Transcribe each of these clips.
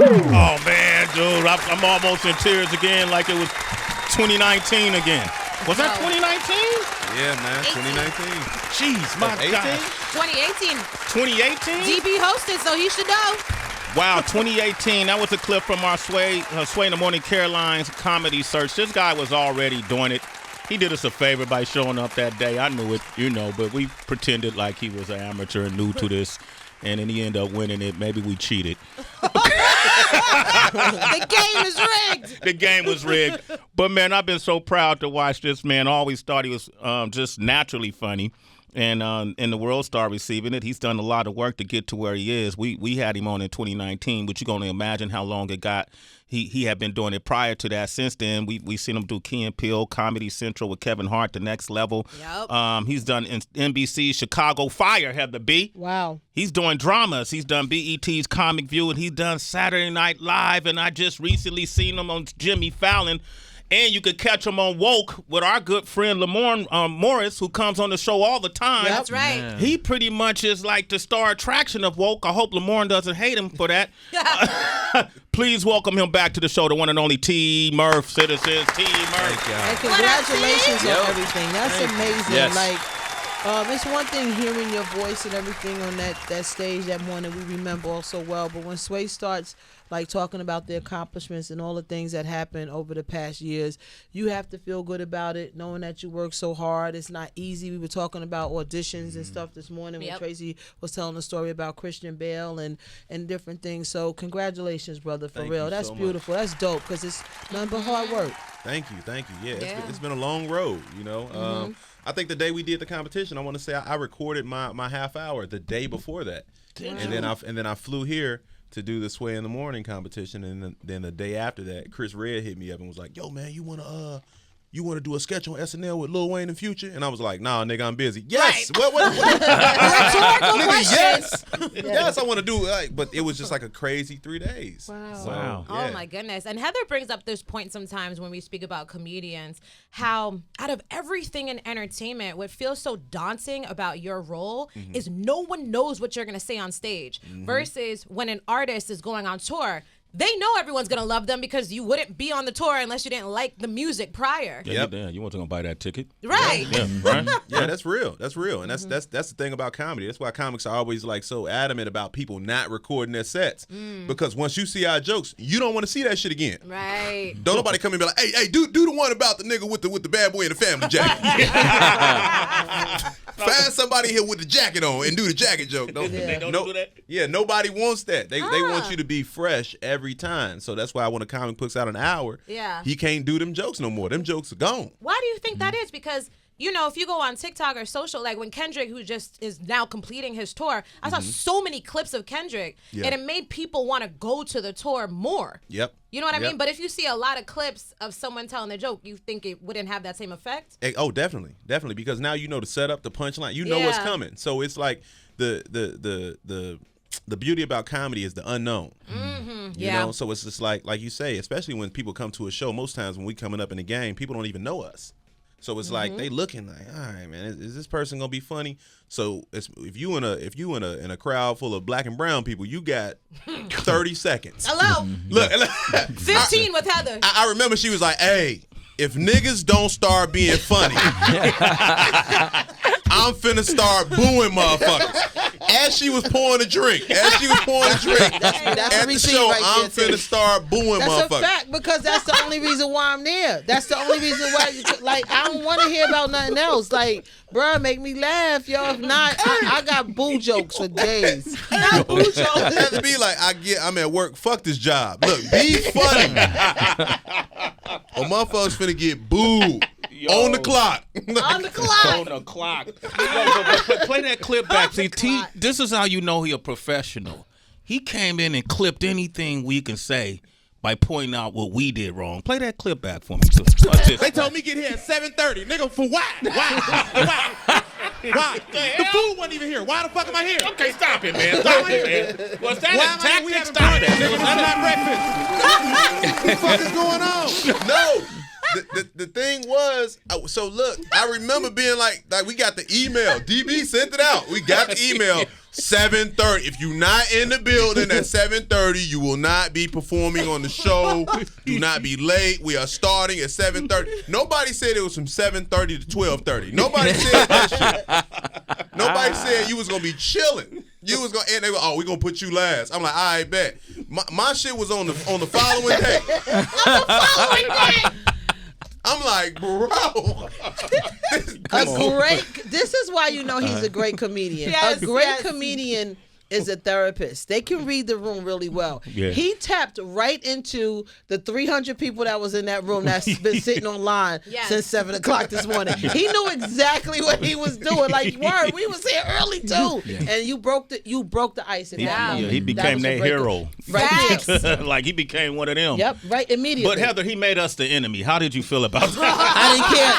Oh, man, dude. I'm almost in tears again like it was 2019 again. Was that 2019? Yeah, man, 2019. Jeez, my God. 2018. 2018? DB hosted, so he should know. Wow, 2018. That was a clip from our Sway in the Morning Caroline's comedy search. This guy was already doing it. He did us a favor by showing up that day. I knew it, but we pretended like he was an amateur and new to this. And then he ended up winning it. Maybe we cheated. The game is rigged. The game was rigged. But, man, I've been so proud to watch this man. I always thought he was just naturally funny. And the world started receiving it. He's done a lot of work to get to where he is. We had him on in 2019, but you're going to imagine how long it got. He had been doing it prior to that. Since then, we seen him do Key and Peele, Comedy Central with Kevin Hart, The Next Level. Yep. He's done NBC, Chicago Fire, Heather B. Wow. He's doing dramas. He's done BET's Comic View, and he's done Saturday Night Live, and I just recently seen him on Jimmy Fallon. And you could catch him on Woke with our good friend Lamorne Morris, who comes on the show all the time. That's right. Yeah. He pretty much is like the star attraction of Woke. I hope Lamorne doesn't hate him for that. Please welcome him back to the show, the one and only t.murph, citizens. T.murph. And congratulations on everything. That's amazing. Yes. It's one thing hearing your voice and everything on that stage that morning. We remember all so well. But when Sway starts talking about the accomplishments and all the things that happened over the past years, you have to feel good about it, knowing that you work so hard. It's not easy. We were talking about auditions and stuff this morning when Tracy was telling a story about Christian Bale and different things. So congratulations, brother, for real. That's so beautiful. That's dope because it's nothing but hard work. Thank you. Yeah, it's been a long road, I think the day we did the competition, I want to say I recorded my half hour the day before that. And then I flew here to do the Sway in the Morning competition, and then the day after that, Chris Red hit me up and was like, "Yo, man, you wanna do a sketch on SNL with Lil Wayne in Future?" And I was like, "Nah, nigga, I'm busy." Yes, right. what? Nigga, yes, Yeah. yes, I want to do it. But it was just like a crazy 3 days. Wow. So, yeah. Oh my goodness. And Heather brings up this point sometimes when we speak about comedians, how out of everything in entertainment, what feels so daunting about your role is no one knows what you're going to say on stage versus when an artist is going on tour. They know everyone's going to love them because you wouldn't be on the tour unless you didn't like the music prior. Yeah, you want to buy that ticket. Right. Yeah, right? Yeah, that's real. That's real. And that's the thing about comedy. That's why comics are always so adamant about people not recording their sets. Because once you see our jokes, you don't want to see that shit again. Right. Don't nobody come in and be like, hey, do the one about the nigga with the bad boy in the family jacket. Find somebody here with the jacket on and do the jacket joke. They don't do that? Yeah, nobody wants that. They want you to be fresh every time. So that's why when a comic puts out an hour, he can't do them jokes no more. Them jokes are gone. Why do you think that is? Because, if you go on TikTok or social, like when Kendrick, who just is now completing his tour, I saw so many clips of Kendrick, and it made people want to go to the tour more. Yep. You know what I mean? But if you see a lot of clips of someone telling a joke, you think it wouldn't have that same effect? Oh, definitely. Definitely. Because now you know the setup, the punchline. You know what's coming. So it's like the beauty about comedy is the unknown. You know? So it's just like you say, especially when people come to a show, most times when we coming up in the game, people don't even know us. So it's like they looking like, all right, man, is this person gonna be funny? So if you in a crowd full of black and brown people, you got 30 seconds. Hello. Look, 15 with Heather. I remember she was like, "Hey, if niggas don't start being funny, I'm finna start booing motherfuckers." As she was pouring a drink, that's at the show, right I'm finna start booing motherfuckers. That's a fact because that's the only reason why I'm there. That's the only reason why. I don't want to hear about nothing else. Bruh, make me laugh, yo. If not, I got boo jokes for days. Not boo jokes. It has to be like, I'm at work. Fuck this job. Look, be funny. Or motherfuckers finna get booed. On the clock. On the clock. On the clock. But play that clip back. See, this is how you know he a professional. He came in and clipped anything we can say by pointing out what we did wrong. Play that clip back for me, too. They told me get here at 7:30. Nigga, for why? Why? The food wasn't even here. Why the fuck am I here? Okay, stop it, man. Stop it, man. Was that a tactic? Stop that. Nigga, this is not breakfast. What the fuck is going on? No. the thing was, so look, I remember being like we got the email. DB sent it out. We got the email. 7:30. If you're not in the building at 7:30, you will not be performing on the show. Do not be late. We are starting at 7:30. Nobody said it was from 7:30 to 12:30. Nobody said that shit. Nobody said you was gonna be chilling. You was gonna, and they were, oh, we gonna put you last. I'm like, I bet. My shit was on the following day. On the following day. I'm like, bro. This is why you know he's a great comedian. Yes, a great comedian is a therapist. They can read the room really well. Yeah. He tapped right into the 300 people that was in that room that's been sitting online since 7 o'clock this morning. He knew exactly what he was doing. Like, word, we was here early too. Yeah. And you broke the ice in that moment. Yeah, he became their hero. Right. Like he became one of them. Yep, right, immediately. But Heather, he made us the enemy. How did you feel about that? I didn't care.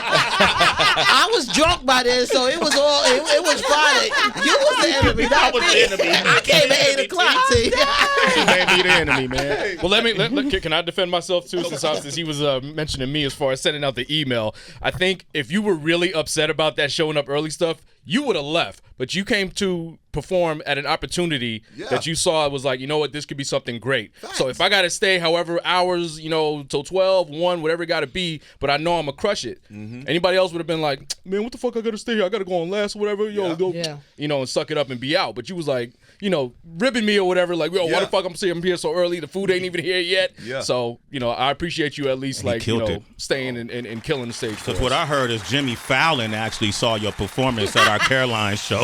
I was drunk by then, so it was Friday. You was the enemy. I was the enemy. I came at 8 o'clock. See, he made me the enemy, man. Well, can I defend myself too? Since he was mentioning me as far as sending out the email, I think if you were really upset about that showing up early stuff, you would have left. But you came to perform at an opportunity that you saw was like, you know what, this could be something great. Facts. So if I got to stay however hours, till 12, 1, whatever it got to be, but I know I'm going to crush it. Mm-hmm. Anybody else would have been like, man, what the fuck I got to stay here? I got to go on last or whatever. And suck it up and be out. But you was like, ribbing me or whatever, like, why the fuck I'm here so early? The food ain't even here yet. Yeah. So, I appreciate you at least staying and killing the stage. Because what I heard is Jimmy Fallon actually saw your performance at our Caroline show.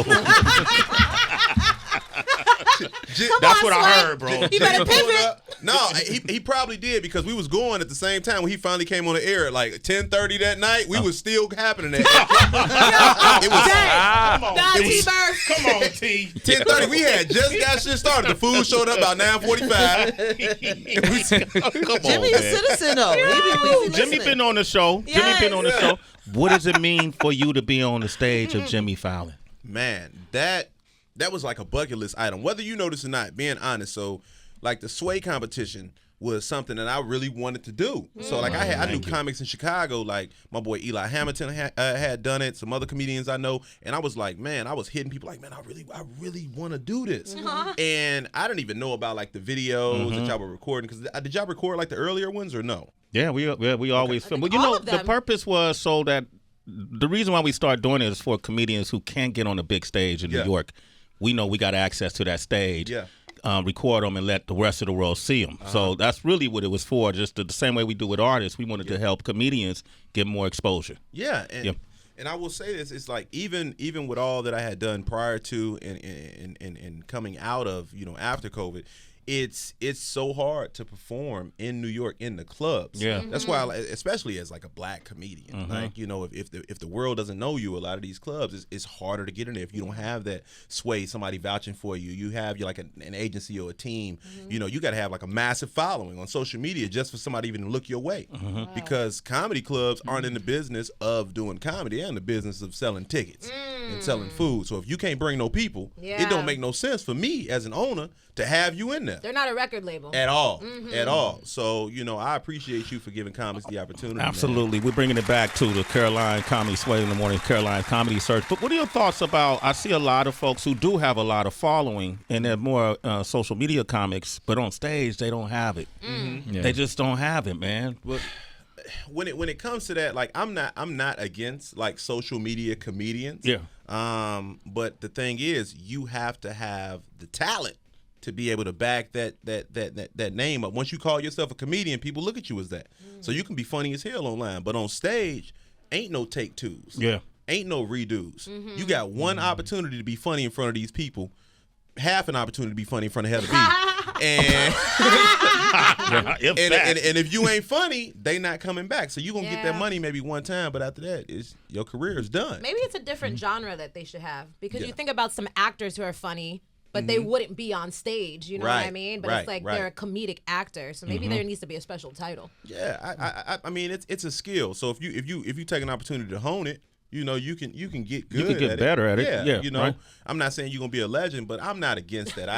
That's what I heard, bro. You better pivot. No, he probably did because we was going at the same time when he finally came on the air at like 10:30 that night. We was still happening that. Come on, T. 10:30. We had just got shit started. The food showed up about 9:45. Come on, Jimmy a citizen though. Jimmy been on the show. Yes. Jimmy been on the show. What does it mean for you to be on the stage of Jimmy Fallon? Man, that was like a bucket list item. Whether you know this or not, being honest. So, like the Sway competition was something that I really wanted to do. So, like I knew comics in Chicago, like my boy Eli Hamilton had done it. Some other comedians I know, and I was like, man, I was hitting people like, man, I really want to do this. And I didn't even know about like the videos that y'all were recording. Because did y'all record like the earlier ones or no? Yeah, we always film. Well, the purpose was so that the reason why we start doing it is for comedians who can't get on a big stage in New York. We know we got access to that stage. Yeah. Record them and let the rest of the world see them. So that's really what it was for. Just the same way we do with artists, we wanted to help comedians get more exposure. Yeah, and I will say this: it's like even with all that I had done prior to and coming out of after COVID. It's so hard to perform in New York in the clubs. Yeah, that's why, especially as like a black comedian, like if the world doesn't know you, a lot of these clubs, it's harder to get in there if you don't have that sway, somebody vouching for you. You have like an agency or a team. You got to have like a massive following on social media just for somebody even to look your way. Because comedy clubs aren't in the business of doing comedy; they're in the business of selling tickets and selling food. So if you can't bring no people, it don't make no sense for me as an owner to have you in there. They're not a record label. At all. At all. So, I appreciate you for giving comics the opportunity. Absolutely. Man. We're bringing it back to the Caroline Comedy Sway in the Morning, Caroline Comedy Search. But what are your thoughts about, I see a lot of folks who do have a lot of following, and they're more social media comics, but on stage, they don't have it. Yeah. They just don't have it, man. But when it comes to that, like I'm not against like social media comedians. Yeah. But the thing is, you have to have the talent to be able to back that name up. Once you call yourself a comedian, people look at you as that. So you can be funny as hell online, but on stage, ain't no take twos. Yeah. Ain't no redos. You got one opportunity to be funny in front of these people, half an opportunity to be funny in front of Heather B. And if you ain't funny, they not coming back. So you gonna get that money maybe one time, but after that, your career is done. Maybe it's a different genre that they should have, because you think about some actors who are funny, but they wouldn't be on stage, you know what I mean? But it's like they're a comedic actor, so maybe there needs to be a special title. Yeah, I mean it's a skill. So if you take an opportunity to hone it, you know, you can get good. You can get better at it. Yeah, you know, right. I'm not saying you're gonna be a legend, but I'm not against that.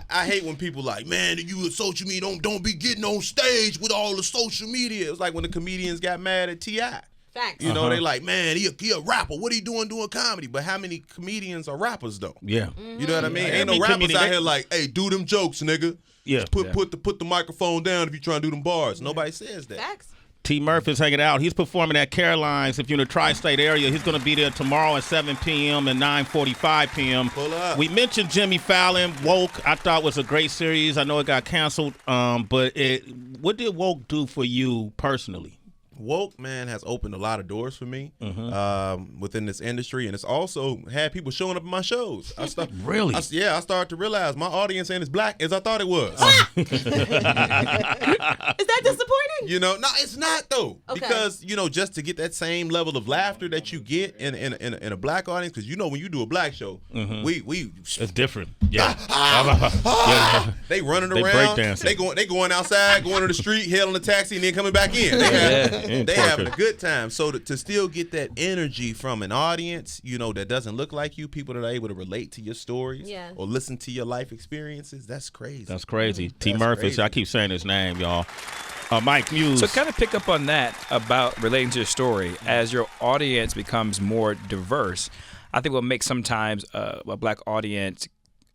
I hate when people like, man, you with social media, don't be getting on stage with all the social media. It's like when the comedians got mad at T.I. Facts. You know, they like, man, he a rapper. What are you doing comedy? But how many comedians are rappers though? Yeah. You know what I mean? Yeah. Ain't no rappers out here like, hey, do them jokes, nigga. Yeah. Put the microphone down if you trying to do them bars. Nobody says that. Facts. T.Murph is hanging out. He's performing at Caroline's. If you're in the tri-state area, he's going to be there tomorrow at 7 p.m. and 9:45 p.m. Pull up. We mentioned Jimmy Fallon. Woke, I thought was a great series. I know it got canceled, but what did Woke do for you personally? Woke, man, has opened a lot of doors for me within this industry, and it's also had people showing up at my shows. Really? I started to realize my audience ain't as black as I thought it was. Is that disappointing? You know, no, it's not though, Okay. because you know, just to get that same level of laughter that you get in a black audience, because you know when you do a black show, we It's different. Yeah. they running They around, breakdancing. they going outside, going to the street, hailing a taxi, and then coming back in. They having a good time. So to still get that energy from an audience, you know, that doesn't look like you, people that are able to relate to your stories or listen to your life experiences, that's crazy. That's crazy. T.Murph is, I keep saying his name, y'all. Mike Muse. So kind of pick up on that about relating to your story. As your audience becomes more diverse, I think what makes sometimes a black audience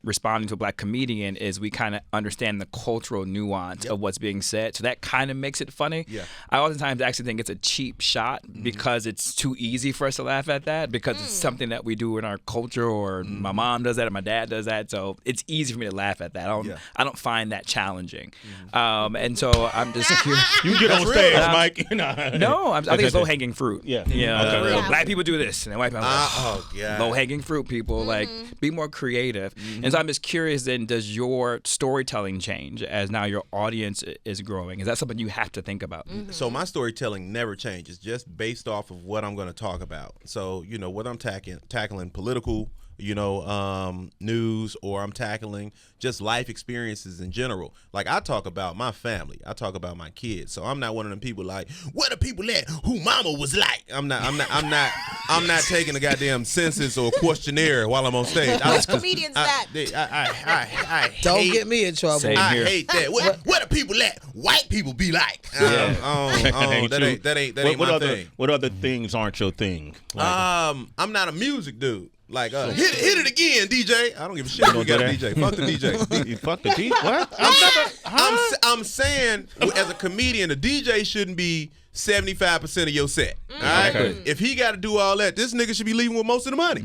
responding to a black comedian is we kind of understand the cultural nuance of what's being said. So that kind of makes it funny. Yeah. I oftentimes actually think it's a cheap shot because it's too easy for us to laugh at that because it's something that we do in our culture, or my mom does that or my dad does that. So it's easy for me to laugh at that. I don't find that challenging. And so I'm just curious. You get on stage, Mike. No, I think it's low-hanging fruit. Yeah. Okay. Black people do this, and then white people God. low-hanging fruit people, like, be more creative. And so I'm just curious then, does your storytelling change as now your audience is growing? Is that something you have to think about? So my storytelling never changes, just based off of what I'm going to talk about. So, you know, whether I'm tackling political, you know, news, or I'm tackling just life experiences in general. Like, I talk about my family, I talk about my kids. So I'm not one of them people like, where the people at who mama was like. I'm not taking a goddamn census or questionnaire while I'm on stage. Which comedians that? I Don't hate, get me in trouble. Same I here. hate that. Where the people at? White people be like. That ain't my thing. What other things aren't your thing? Like, I'm not a music dude. Like, hit it again, DJ. I don't give a shit if you got a DJ. Fuck the DJ. you fuck the D? What? I'm saying, as a comedian, a DJ shouldn't be 75% of your set. All right? Okay. If he got to do all that, this nigga should be leaving with most of the money.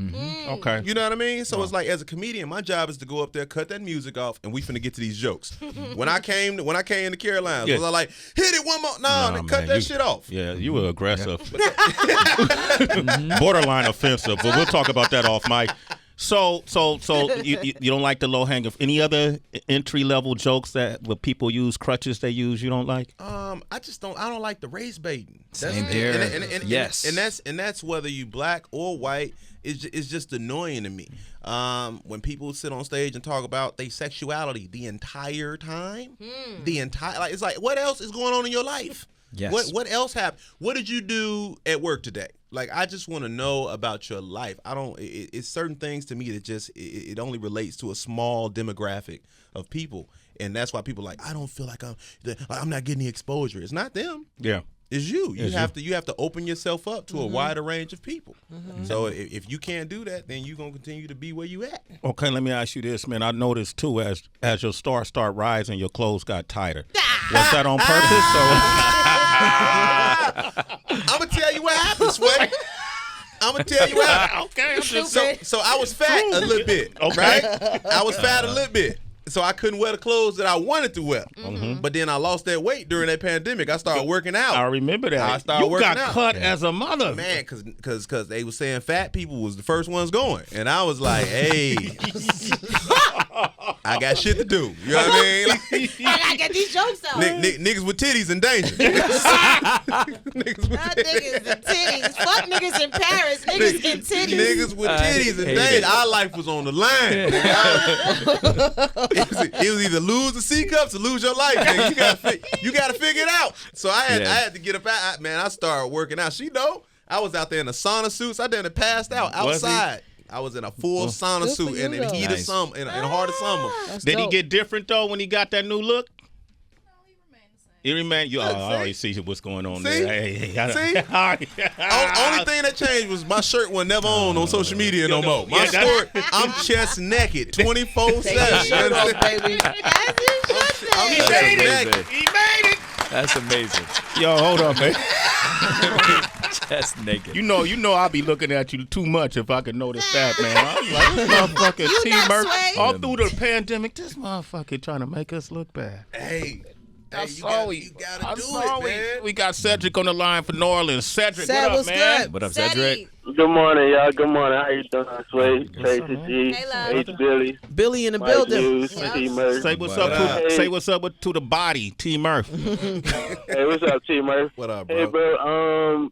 Okay. You know what I mean? So it's like, as a comedian, my job is to go up there, cut that music off, and we finna get to these jokes. When I came to Caroline's, was I like, hit it one more? No, Nah, cut man, that shit off. Yeah, you were aggressive. Borderline offensive, but we'll talk about that off mic. So you don't like the low hanger. Any other entry level jokes that where people use crutches they use you don't like? I just don't. I don't like the race baiting. Same here. Yes. And that's whether you black or white. It's just annoying to me. When people sit on stage and talk about their sexuality the entire time, it's like, what else is going on in your life? Yes. What else happened? What did you do at work today? Like, I just want to know about your life. It's certain things to me that just, it only relates to a small demographic of people. And that's why people are like, I don't feel like I'm not getting the exposure. It's not them. Yeah. It's you. You have to open yourself up to a wider range of people. So if you can't do that, then you're gonna continue to be where you at. Okay, let me ask you this, man. I noticed too, as your stars start rising, your clothes got tighter. Was that on purpose? I'm gonna tell you what happened, Sway. I'm gonna tell you what happened. Okay. So I was fat a little bit, right? I was fat a little bit. So I couldn't wear the clothes that I wanted to wear. But then I lost that weight during that pandemic. I started working out. I remember that. I started you working got out. cut as a mother. Man, cause they were saying fat people was the first ones going. And I was like, hey, I got shit to do. You know what I mean? Like, I gotta get these jokes out. niggas with titties in danger. Niggas with Niggas and titties. Fuck niggas in Paris. Niggas and titties. Niggas with titties in danger. Our life was on the line. It was either lose the C cups or lose your life. Nigga. You gotta figure it out. So I had to get up. Man, I started working out. She know. I was out there in a sauna suits. I done passed out outside. I was in a full sauna Good suit for you, in the though. heat of summer, in the heart of summer. That's Did he dope. get different though when he got that new look? He remained. I already see what's going on See? there. Hey, See? Only thing that changed was my shirt was never on social media no more. My sport, I'm chest naked, 24/7. Take your shirt off, baby. I'm That's chest amazing. naked. He made it. That's amazing. Yo, hold up, man. Just naked. You know, I'll be looking at you too much if I could notice that, man. I'm like, this motherfucker T.murph. Sway. All through the pandemic, this motherfucker trying to make us look bad. Hey, I you saw gotta, it. you gotta I do saw it, man. We got Cedric on the line for New Orleans. Cedric, Ced, what up, what's man? good? What up, Steady. Cedric? Good morning, y'all. Good morning. How you doing, Sway? Tracy man? G, Hey, love. H. Billy, Billy in the Mike building. Hughes, Yep. T-Murph. Say what's What up. up? To, say what's up to the body, T.murph. Hey, what's up, T-Murph? What up, Hey, bro? bro.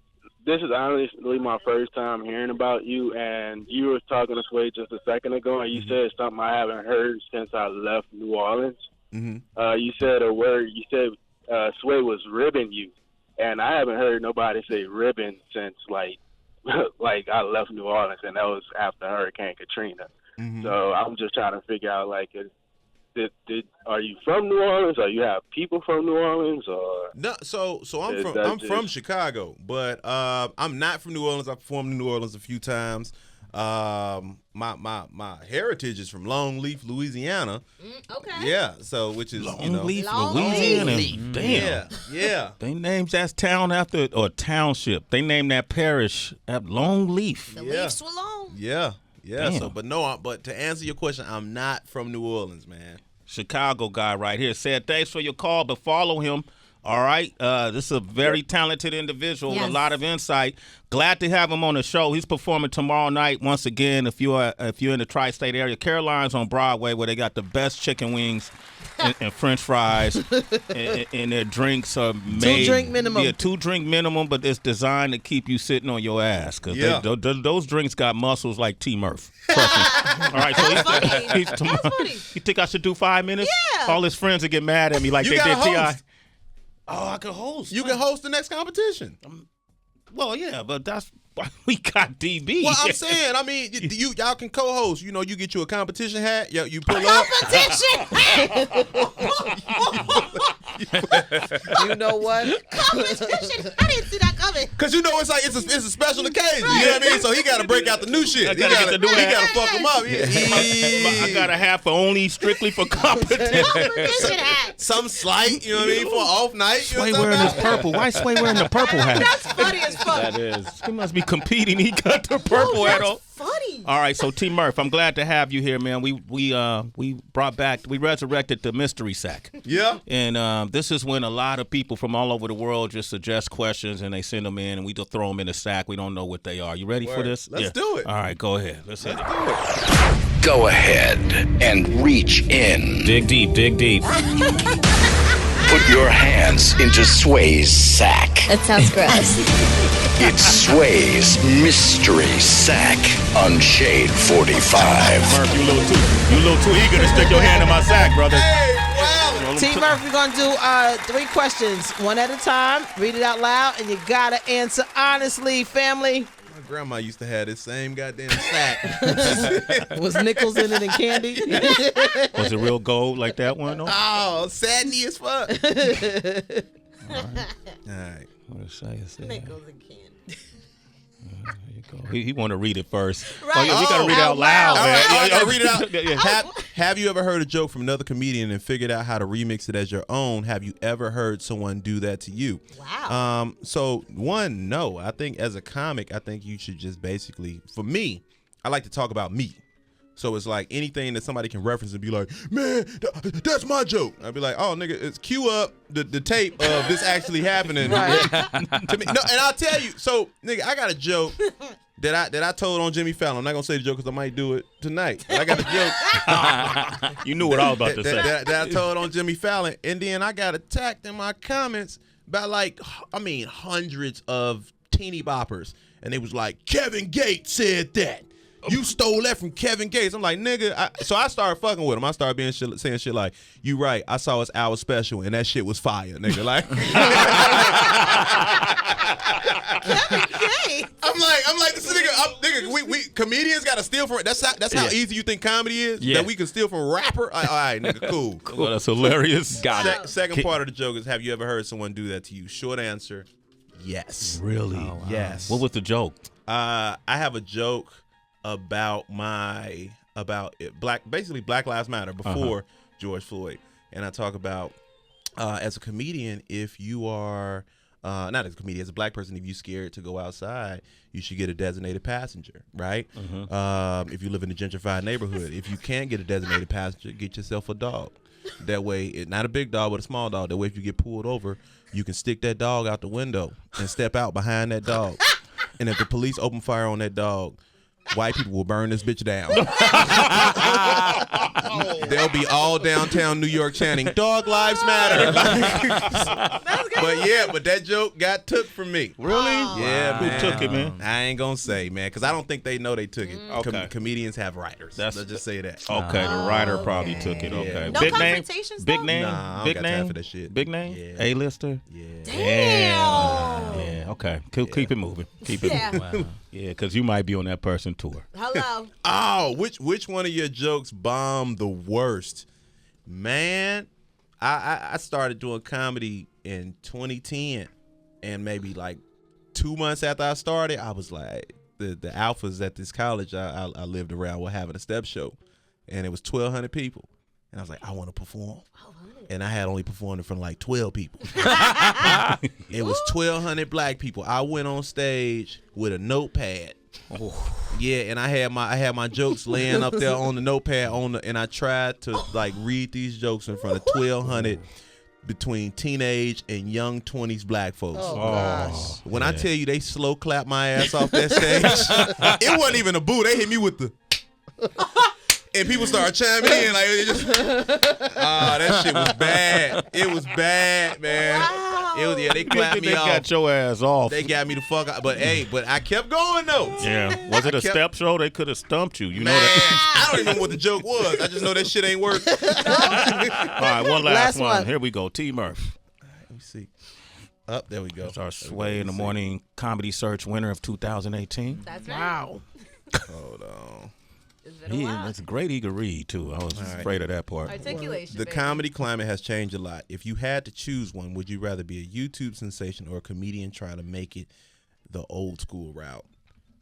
This is honestly my first time hearing about you, and you were talking to Sway just a second ago, and you said something I haven't heard since I left New Orleans. Mm-hmm. You said a word. You said Sway was ribbing you, and I haven't heard nobody say ribbon since like I left New Orleans, and that was after Hurricane Katrina. Mm-hmm. So I'm just trying to figure out are you from New Orleans, or you have people from New Orleans, or No, so I'm Is from that I'm from just- Chicago, but I'm not from New Orleans. I performed in New Orleans a few times. My heritage is from Longleaf, Louisiana. Okay. Yeah, so which is you know Longleaf, Longleaf. Louisiana. Damn. yeah. They named that town after, or township. They named that parish after Longleaf. The Yeah. Leafs were long. Yeah. Damn. So, but to answer your question, I'm not from New Orleans, man. Chicago guy right here said, thanks for your call, but follow him. All right. This is a very talented individual with a Yes. lot of insight. Glad to have him on the show. He's performing tomorrow night once again. If you're in the tri-state area, Caroline's on Broadway, where they got the best chicken wings and French fries, and their drinks are made 2-drink minimum. Yeah, 2-drink minimum, but it's designed to keep you sitting on your ass because Yeah. those drinks got muscles like T.murph. Trust me. All right, so funny. he's tomorrow. That's funny. You think I should do 5 minutes? Yeah. All his friends will get mad at me like You they gotta did T.I. host. Oh, I could host. You can host the next competition. Well, yeah, but that's why we got DB. Well, I'm saying, I mean, y'all can co-host. You know, you get you a competition hat. You pull up. Competition. You know what? Competition. I didn't see that coming. Cause you know it's like it's a special occasion. You know what I mean? So he got to break out the new shit. He gotta got get the new hat. to fuck him up. I got a hat for only strictly for competition. Competition hat. Some slight. You know what I mean? For an off night. You know Sway what I'm wearing his talking about? purple. Why Sway wearing the purple hat? That's funny as fuck. That is. He must be competing. He got the purple hat on. That's funny. All right, so T.murph, I'm glad to have you here, man. We resurrected the mystery sack. Yeah. And this is when a lot of people from all over the world just suggest questions and they send them in and we just throw them in the sack. We don't know what they are. You ready for Word. this? Let's do it. All right, go ahead. Let's hit it. Go ahead and reach in. Dig deep, dig deep. Put your hands into Sway's sack. That sounds gross. It's Sway's Mystery Sack on Shade 45. Murph, you a little too eager to stick your hand in my sack, brother. Hey, wow. T-Murph, we're going to do 3 questions, one at a time. Read it out loud, and you got to answer honestly, family. My grandma used to have this same goddamn sack. Was nickels in it and candy? Was it real gold like that one? No? Oh, sadney as fuck. All right. What to say? Nickels and candy. There you go. He want to read it first. Right. Oh, yeah, we got to read it out Out loud, loud. All man. right, I Yeah, gotta read it out. Yeah, yeah. Have you ever heard a joke from another comedian and figured out how to remix it as your own? Have you ever heard someone do that to you? Wow. So one, no. I think as a comic, I think you should just basically, for me, I like to talk about me. So it's like anything that somebody can reference and be like, man, that's my joke. I'd be like, oh, nigga, it's cue up the tape of this actually happening to me. No, and I'll tell you. So, nigga, I got a joke that I told on Jimmy Fallon. I'm not gonna say the joke because I might do it tonight. But I got a joke You knew what I was about to say. that I told on Jimmy Fallon, and then I got attacked in my comments by hundreds of teeny boppers, and it was like Kevin Gates said that. You stole that from Kevin Gates. I'm like, nigga. So I started fucking with him. I started saying shit like, you right. I saw his hour special and that shit was fire, nigga. Like, I'm like, this nigga, we comedians got to steal from. That's how easy you think comedy is. Yeah. That we can steal from a rapper. All right, nigga, cool. Well, that's hilarious. Got it. Second part of the joke is, have you ever heard someone do that to you? Short answer, yes. Really? Oh, wow. Yes. What was the joke? I have a joke about basically Black Lives Matter before George Floyd, and I talk about as a comedian, if you are not as a comedian, as a black person, if you're scared to go outside, you should get a designated passenger, right? If you live in a gentrified neighborhood, if you can't get a designated passenger, get yourself a dog. That way, not a big dog, but a small dog. That way, if you get pulled over, you can stick that dog out the window and step out behind that dog. And if the police open fire on that dog, white people will burn this bitch down. They'll be all downtown New York chanting, "Dog lives matter." But that joke got took from me. Really? Yeah, man. Who took it, man? I ain't gonna say, man, because I don't think they know they took it. Okay. Comedians have writers. Let's just say that. Okay, the writer probably took it. Okay. No Big name? confrontations, Big though? name? Nah, I don't Big got name? time for that shit. Big name? Yeah. A-lister? Yeah. Damn. Yeah, okay. Keep it moving. Keep it Yeah. moving. Yeah, because you might be on that person tour. Hello. Oh, which one of your jokes bombed the worst? Man, I started doing comedy in 2010, and maybe like 2 months after I started, I was like, the alphas at this college I lived around were having a step show, and it was 1,200 people, and I was like, I want to perform. And I had only performed in front of like 12 people. It was 1,200 black people. I went on stage with a notepad. Yeah, and I had my jokes laying up there on the notepad and I tried to like read these jokes in front of 1,200 between teenage and young 20s black folks. Oh, gosh. When I tell you they slow clapped my ass off that stage, it wasn't even a boo. They hit me with the and people started chiming in like it just that shit was bad. It was bad, man. Wow. It was they clapped me They off. got your ass off. They got me the fuck out. But I kept going though. Yeah. Was it a step show? They could have stumped you. You know Man, that. I don't even know what the joke was. I just know that shit ain't work. All right, one last Last one. Here we go. T.Murph. Let me see. Up there we go. That's our Sway in the Morning Comedy Search winner of 2018. That's right. Wow. Hold on. It's been a while. That's great. He could read too. I was afraid of that part. Articulation. The baby. comedy climate has changed a lot. If you had to choose one, would you rather be a YouTube sensation or a comedian trying to make it the old school route?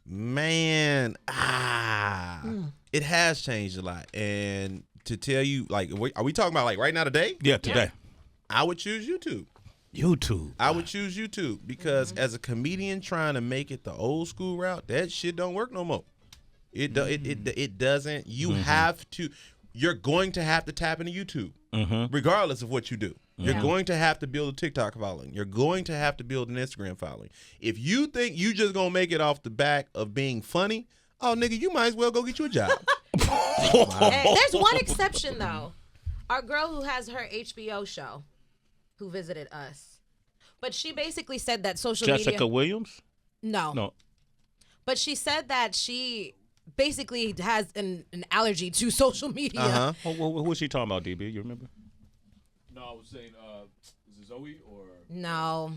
Man, it has changed a lot. And to tell you, like, are we talking about like right now today? Yeah, today. I would choose YouTube. YouTube. I would choose YouTube because as a comedian trying to make it the old school route, that shit don't work no more. It doesn't. You have to. You're going to have to tap into YouTube, regardless of what you do. You're going to have to build a TikTok following. You're going to have to build an Instagram following. If you think you just gonna make it off the back of being funny, oh nigga, you might as well go get you a job. Hey, there's one exception though. Our girl who has her HBO show, who visited us, but she basically said that social media. Jessica Williams? No. But she said that she basically has an allergy to social media. What was she talking about, DB? You remember? No, I was saying, is it Zoe or? No.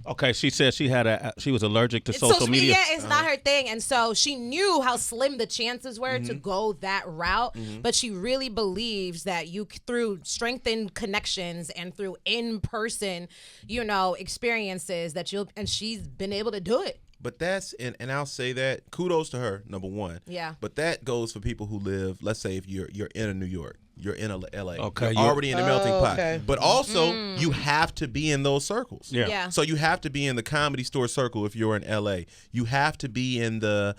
Okay, she said she was allergic to social media. Yeah, it's not her thing. And so she knew how slim the chances were to go that route. But she really believes that through strengthened connections and through in-person, experiences and she's been able to do it. But that's and I'll say that kudos to her, number one. Yeah. But that goes for people who live. Let's say if you're in New York, you're in LA. Okay. You're already in the melting pot. Okay. But also you have to be in those circles. Yeah. So you have to be in the Comedy Store circle if you're in LA. You have to be in the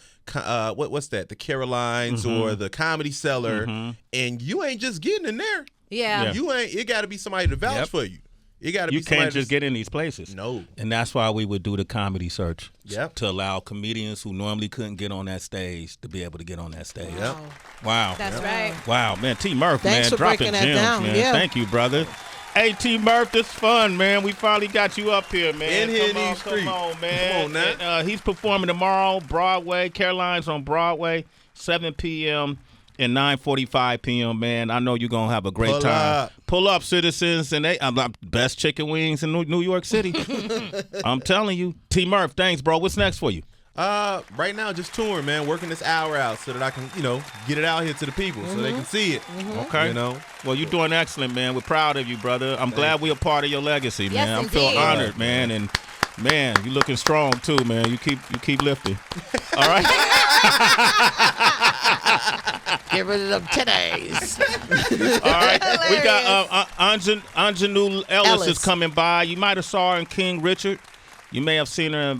what's that? The Carolines or the Comedy Cellar, and you ain't just getting in there. Yeah. You ain't. It got to be somebody to vouch for you. You got to be. You can't just get in these places. No. And that's why we would do the comedy search. Yep. To allow comedians who normally couldn't get on that stage to be able to get on that stage. Yep. Wow. That's right. Wow, man. T.Murph, Thanks man. for Dropping breaking that gems, down. man. Yeah. Thank you, brother. Hey, T.Murph, this is fun, man. We finally got you up here, man. In here in Come these streets. on, man. Come on now. And, he's performing tomorrow, Broadway. Caroline's on Broadway. 7 p.m. and 9:45 p.m. Man, I know you're gonna have a great Pull time. up. Pull up, citizens, and best chicken wings in New York City. I'm telling you, t.murph. Thanks, bro. What's next for you? Right now, just touring, man. Working this hour out so that I can, get it out here to the people so they can see it. Okay. Well, you're doing excellent, man. We're proud of you, brother. I'm glad we're a part of your legacy, man. I feel honored, man. And man, you looking strong too, man. You keep lifting. All right. Get rid of them titties. All right. We got Anjanou Ellis is coming by. You might have saw her in King Richard. You may have seen her